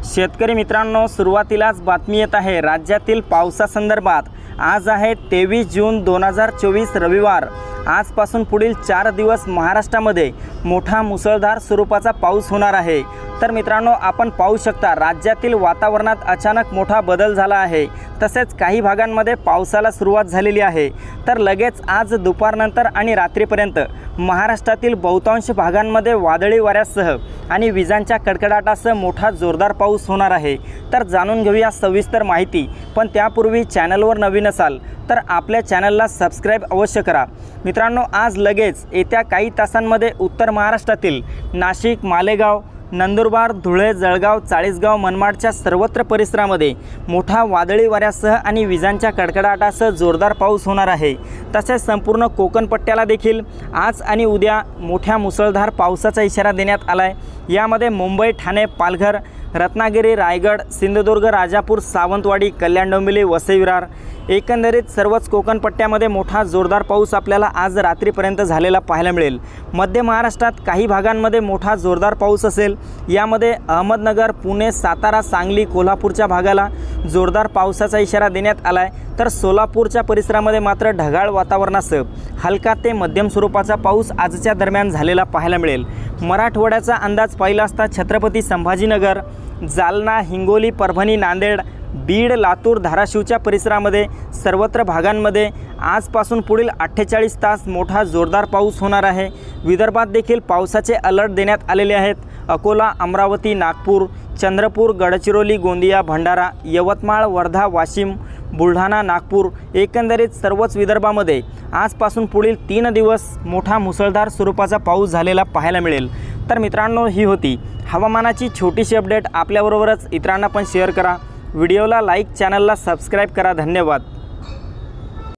शेतकरी मित्रांनो, सुरुवातीलाच बातमी येत आहे राज्यातील पावसासंदर्भात। आज आहे 23 जून 2024 रविवार। आजपासून पुढील 4 दिवस महाराष्ट्रामध्ये मोठा मुसळधार स्वरूपाचा पाऊस होणार आहे। तर मित्रांनो, आपण पाहू शकता राज्यातील वातावरणात अचानक मोठा बदल झाला आहे। तसेच काही भागांमध्ये पावसाला सुरुवात झालेली आहे। तर लगेच आज दुपारनंतर आणि रात्रीपर्यंत महाराष्ट्रातील बहुतांश भागांमध्ये वादळी वाऱ्यासह आणि विजांच्या कडकडाटासह मोठा जोरदार पाऊस होणार आहे। तर जाणून घेऊया सविस्तर माहिती। पण त्यापूर्वी चॅनलवर नवीन असाल तर आपल्या चॅनलला सबस्क्राइब अवश्य करा। मित्रांनो, आज लगेच येत्या काही तासांमध्ये उत्तर महाराष्ट्रातील नाशिक, मालेगाव, नंदुरबार, धुळे, जळगाव, चाळीसगाव, मनमाडच्या सर्वत्र परिसरामध्ये मोठा वादळी वाऱ्यासह आणि विजांच्या कडकडाटासह जोरदार पाऊस होणार आहे। तसेच संपूर्ण कोकण पट्ट्याला देखील आज आणि उद्या मोठ्या मुसळधार पावसाचा इशारा देण्यात आला आहे। यामध्ये मुंबई, ठाणे, पालघर, रत्नागिरी, रायगड, सिंधुदुर्ग, राजापूर, सावंतवाडी, कल्याण, डोंबिवली, वसई विरार एकंदरीत सर्वच कोकण पट्ट्यामध्ये मोठा जोरदार पाऊस आपल्याला आज रात्रीपर्यंत झालेला पाहायला मिळेल। मध्य महाराष्ट्रात काही भागांमध्ये मोठा जोरदार पाऊस असेल। यामध्ये अहमदनगर, पुणे, सातारा, सांगली, कोल्हापूरच्या भागाला जोरदार पावसाचा इशारा देण्यात आला आहे। तर सोलापूरच्या परिसरामध्ये मात्र ढगाळ वातावरणासह हलका ते मध्यम स्वरूपाचा पाऊस आजच्या दरम्यान झालेला पाहायला मिळेल। मराठवाड्याचा अंदाज पाहिला असता छत्रपती संभाजीनगर, जालना, हिंगोली, परभणी, नांदेड, बीड, लातूर, धाराशिवच्या परिसरामध्ये सर्वत्र भागांमध्ये आजपासून पुढील 48 तास मोठा जोरदार पाऊस होणार आहे। विदर्भात देखील पावसाचे अलर्ट देण्यात आलेले आहेत। अकोला, अमरावती, नागपूर, चंद्रपूर, गडचिरोली, गोंदिया, भंडारा, यवतमाळ, वर्धा, वाशिम, बुलढाणा, नागपूर एकंदरीत सर्वच विदर्भामध्ये आजपासून पुढील 3 दिवस मोठा मुसळधार स्वरूपाचा पाऊस झालेला पाहायला मिळेल। तर मित्रांनो, ही होती हवामानाची छोटीशी अपडेट। आपल्याबरोबरच इतरांना पण शेअर करा। व्हिडिओला लाईक, चॅनलला सबस्क्राईब करा। धन्यवाद।